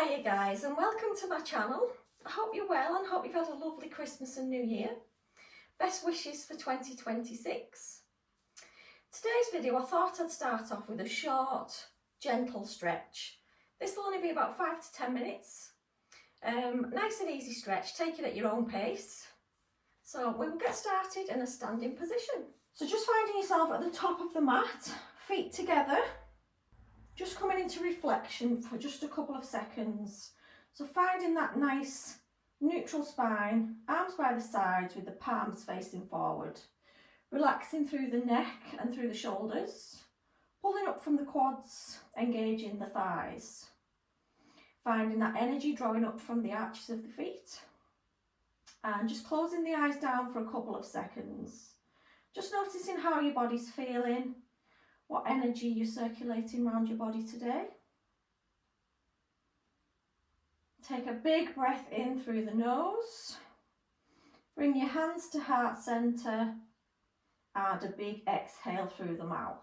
Hiya guys, and welcome to my channel. I hope you're well and hope you've had a lovely Christmas and New Year. Best wishes for 2026. Today's video I thought I'd start off with a short, gentle stretch. This will only be about 5 to 10 minutes. Nice and easy stretch, take it at your own pace. So we will get started in a standing position. So just finding yourself at the top of the mat, feet together. Just coming into reflection for just a couple of seconds. So finding that nice neutral spine, arms by the sides with the palms facing forward. Relaxing through the neck and through the shoulders. Pulling up from the quads, engaging the thighs. Finding that energy drawing up from the arches of the feet. And just closing the eyes down for a couple of seconds. Just noticing how your body's feeling. What energy you're circulating around your body today. Take a big breath in through the nose. Bring your hands to heart center and a big exhale through the mouth.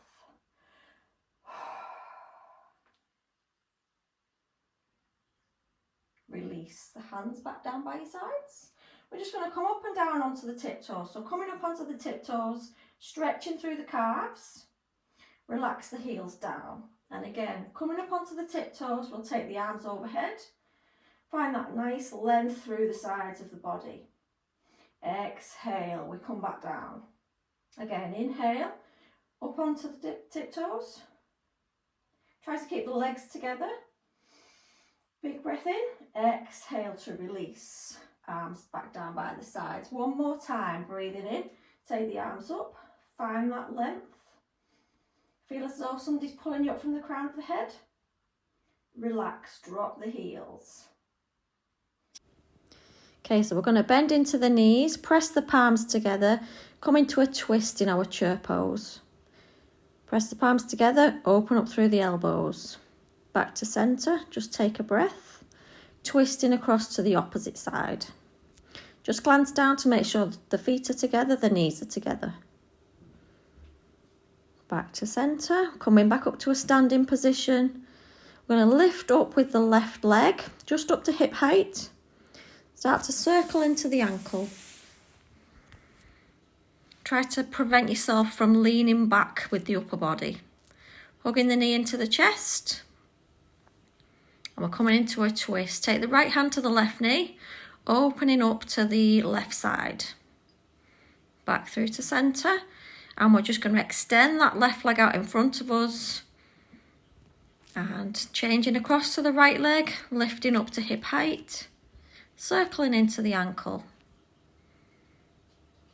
Release the hands back down by your sides. We're just going to come up and down onto the tiptoes. So coming up onto the tiptoes, stretching through the calves. Relax the heels down. And again, coming up onto the tiptoes, we'll take the arms overhead. Find that nice length through the sides of the body. Exhale, we come back down. Again, inhale, up onto the tiptoes. Try to keep the legs together. Big breath in. Exhale to release. Arms back down by the sides. One more time, breathing in. Take the arms up. Find that length. Feel as though somebody's pulling you up from the crown of the head. Relax, drop the heels. Okay, so we're going to bend into the knees, press the palms together, come into a twist in our chair pose. Press the palms together, open up through the elbows. Back to centre, just take a breath. Twisting across to the opposite side. Just glance down to make sure the feet are together, the knees are together. Back to centre, coming back up to a standing position. We're going to lift up with the left leg, just up to hip height. Start to circle into the ankle. Try to prevent yourself from leaning back with the upper body. Hugging the knee into the chest. And we're coming into a twist. Take the right hand to the left knee, opening up to the left side. Back through to centre. And we're just going to extend that left leg out in front of us. And changing across to the right leg, lifting up to hip height. Circling into the ankle.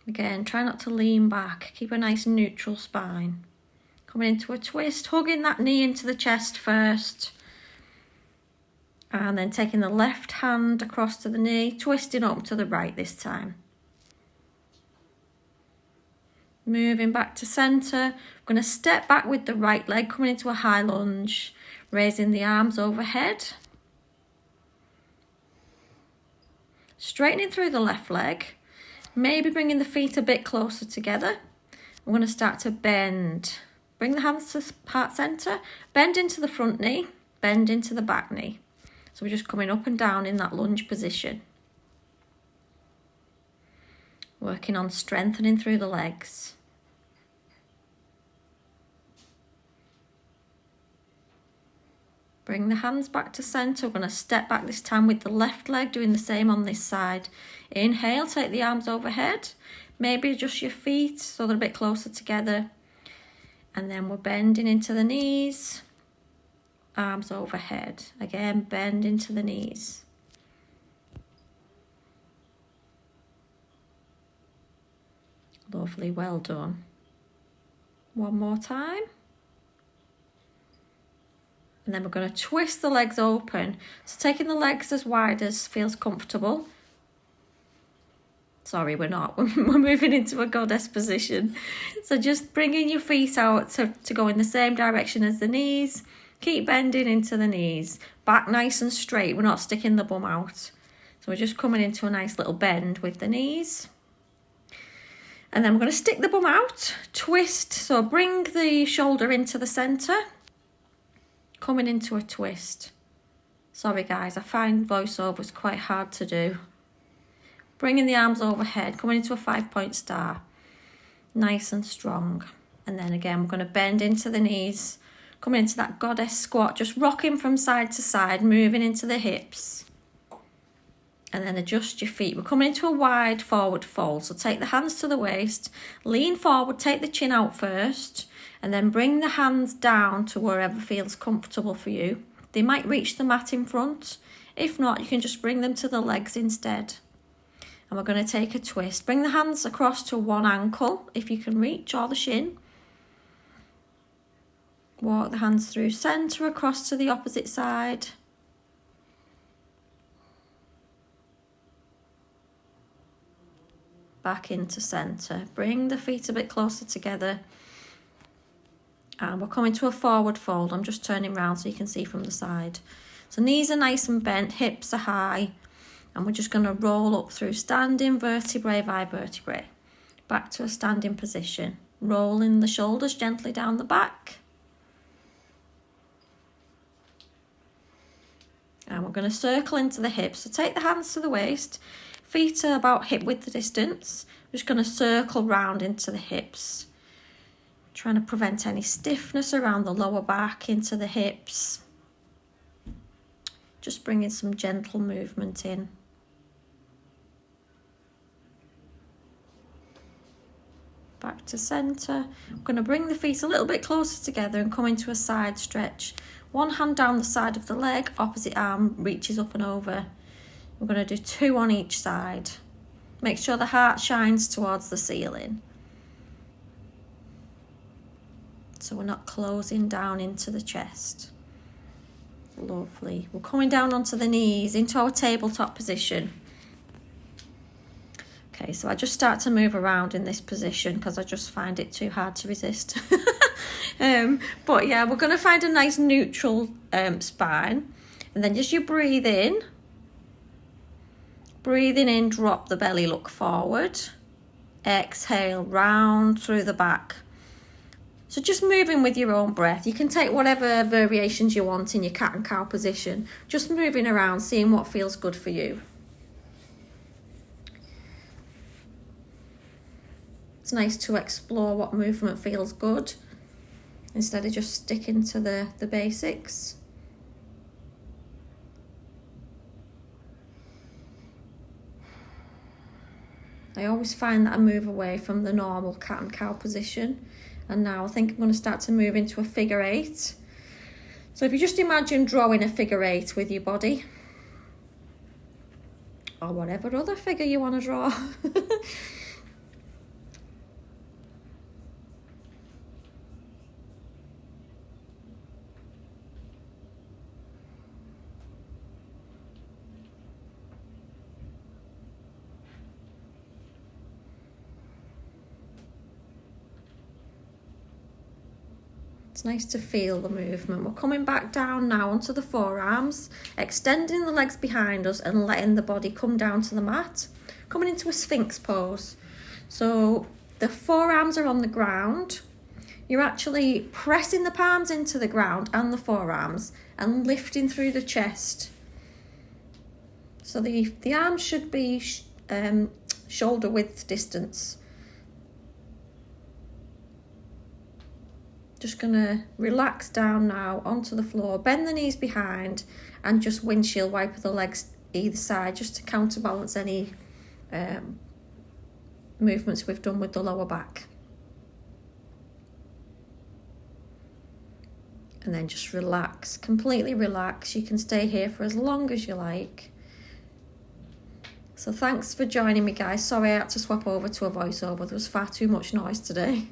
Again, try not to lean back. Keep a nice neutral spine. Coming into a twist, hugging that knee into the chest first. And then taking the left hand across to the knee, twisting up to the right this time. Moving back to centre. We're going to step back with the right leg, coming into a high lunge. Raising the arms overhead. Straightening through the left leg. Maybe bringing the feet a bit closer together. We're going to start to bend. Bring the hands to heart centre. Bend into the front knee. Bend into the back knee. So we're just coming up and down in that lunge position. Working on strengthening through the legs. Bring the hands back to centre. We're going to step back this time with the left leg, doing the same on this side. Inhale, take the arms overhead. Maybe adjust your feet so they're a bit closer together. And then we're bending into the knees. Arms overhead. Again, bend into the knees. Lovely, well done. One more time. And then we're going to twist the legs open. So taking the legs as wide as feels comfortable. Sorry, we're not. We're moving into a goddess position. So just bringing your feet out to go in the same direction as the knees. Keep bending into the knees. Back nice and straight. We're not sticking the bum out. So we're just coming into a nice little bend with the knees. And then we're going to stick the bum out. Twist. So bring the shoulder into the centre. Coming into a twist. Sorry guys, I find voiceovers quite hard to do. Bringing the arms overhead, coming into a 5-point star. Nice and strong. And then again, we're going to bend into the knees, coming into that goddess squat, just rocking from side to side, moving into the hips. And then adjust your feet. We're coming into a wide forward fold. So take the hands to the waist, lean forward, take the chin out first, and then bring the hands down to wherever feels comfortable for you. They might reach the mat in front. If not, you can just bring them to the legs instead. And we're going to take a twist. Bring the hands across to one ankle, if you can reach, or the shin. Walk the hands through centre across to the opposite side. Back into centre. Bring the feet a bit closer together. And we're coming to a forward fold. I'm just turning around so you can see from the side. So knees are nice and bent, hips are high. And we're just going to roll up through standing vertebrae by vertebrae. Back to a standing position. Rolling the shoulders gently down the back. And we're going to circle into the hips. So take the hands to the waist. Feet are about hip width distance. We're just going to circle round into the hips. Trying to prevent any stiffness around the lower back into the hips. Just bringing some gentle movement in. Back to centre. I'm going to bring the feet a little bit closer together and come into a side stretch. One hand down the side of the leg, opposite arm reaches up and over. We're going to do 2 on each side. Make sure the heart shines towards the ceiling. So we're not closing down into the chest. Lovely. We're coming down onto the knees into our tabletop position. Okay, so I just start to move around in this position because I just find it too hard to resist. But yeah, we're going to find a nice neutral spine. And then as you breathe in, breathing in, drop the belly, look forward. Exhale, round through the back. So just moving with your own breath. You can take whatever variations you want in your cat and cow position. Just moving around, seeing what feels good for you. It's nice to explore what movement feels good instead of just sticking to the basics. I always find that I move away from the normal cat and cow position, and now I think I'm going to start to move into a figure 8. So if you just imagine drawing a figure 8 with your body, or whatever other figure you want to draw. It's nice to feel the movement. We're coming back down now onto the forearms, extending the legs behind us and letting the body come down to the mat. Coming into a Sphinx pose. So the forearms are on the ground. You're actually pressing the palms into the ground and the forearms and lifting through the chest. So the arms should be shoulder width distance. Just going to relax down now onto the floor, bend the knees behind and just windshield wiper the legs either side just to counterbalance any movements we've done with the lower back. And then just relax, completely relax. You can stay here for as long as you like. So thanks for joining me, guys. Sorry I had to swap over to a voiceover. There was far too much noise today.